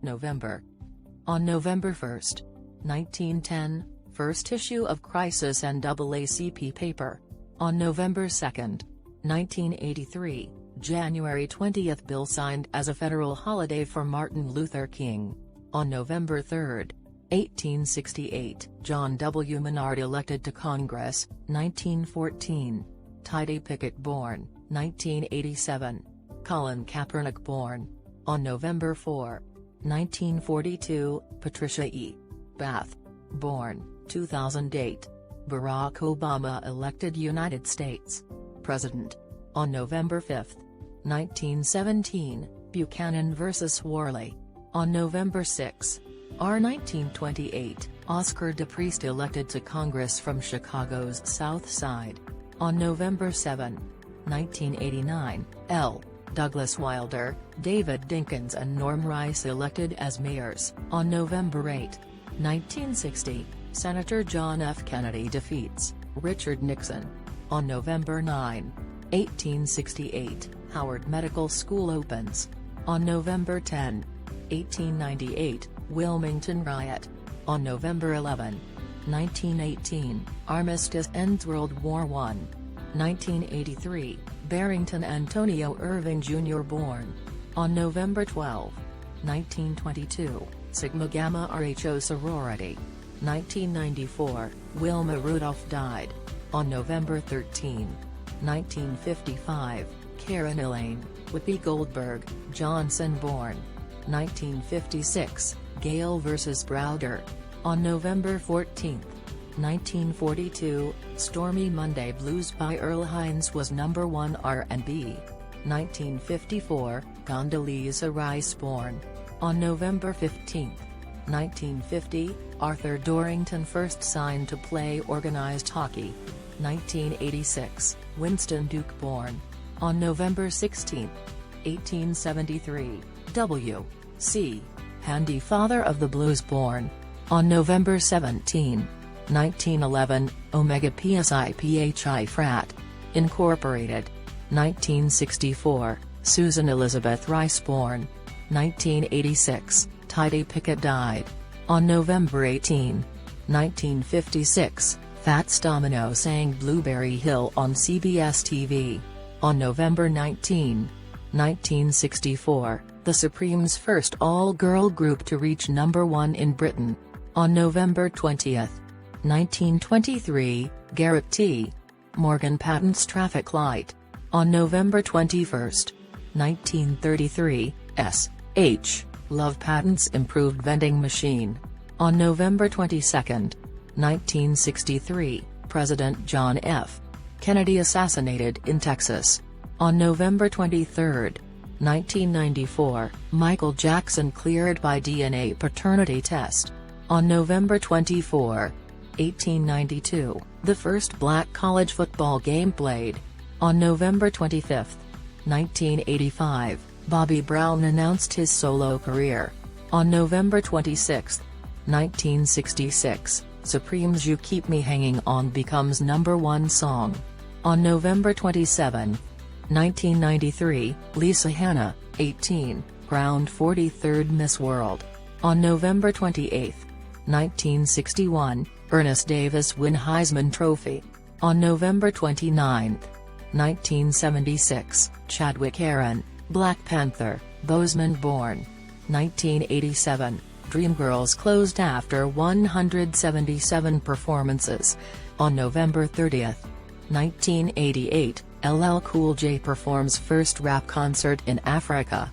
November. On November 1, 1910, first issue of Crisis NAACP paper. On November 2, 1983, January 20 bill signed as a federal holiday for Martin Luther King. On November 3, 1868, John W. MENARD elected to Congress, 1914. TIDYE Pickett born, 1987. Colin Kaepernick born. On November 4, 1942, Patricia E. Bath born, 2008. Barack Obama elected United States President. On November 5, 1917, Buchanan vs. Warley. On November 6, R. 1928, Oscar DePriest elected to Congress from Chicago's South Side. On November 7, 1989, L. Douglas Wilder, David Dinkins and Norm Rice elected as mayors. On November 8, 1960, Senator John F. Kennedy defeats Richard Nixon. On November 9, 1868, Howard Medical School opens. On November 10, 1898, Wilmington Riot. On November 11, 1918, Armistice ends World War I. 1983, Barrington Antonio Irving Jr. born. On November 12, 1922, Sigma Gamma Rho sorority. 1994, Wilma Rudolph died. On November 13, 1955, CARYN ELAINE, Whoopi Goldberg, Johnson born. 1956, GAYLE vs. BROWDER. On November 14, 1942, Stormy Monday Blues by Earl Hines was #1 R&B. 1954, Condoleezza Rice born. On November 15, 1950, Arthur Dorrington first signed to play organized hockey. 1986, Winston Duke born. On November 16, 1873, W.C. Handy father of the blues born. On November 17, 1911, Omega Psi Phi Frat. Incorporated. 1964, Susan Elizabeth Rice born. 1986, TIDYE Pickett died. On November 18, 1956, Fats Domino sang Blueberry Hill on CBS TV. On November 19, 1964, the Supremes' first all-girl group to reach #1 in Britain. On November 20, 1923, Garrett T. Morgan patents traffic light. On November 21, 1933, S.H. Love patents improved vending machine. On November 22, 1963, President John F. Kennedy assassinated in Texas. On November 23, 1994, Michael Jackson cleared by DNA paternity test. On November 24, 1892, the first black college football game played. On November 25, 1985, Bobby Brown announced his solo career. On November 26, 1966, Supreme's You Keep Me Hanging On becomes #1 song. On November 27, 1993, Lisa Hanna, 18, crowned 43rd Miss World. On November 28, 1961, Ernest Davis win Heisman Trophy. On November 29, 1976, Chadwick Aaron, Black Panther, Bozeman born. 1987, Dreamgirls closed after 177 performances. On November 30, 1988, LL Cool J performs first rap concert in Africa.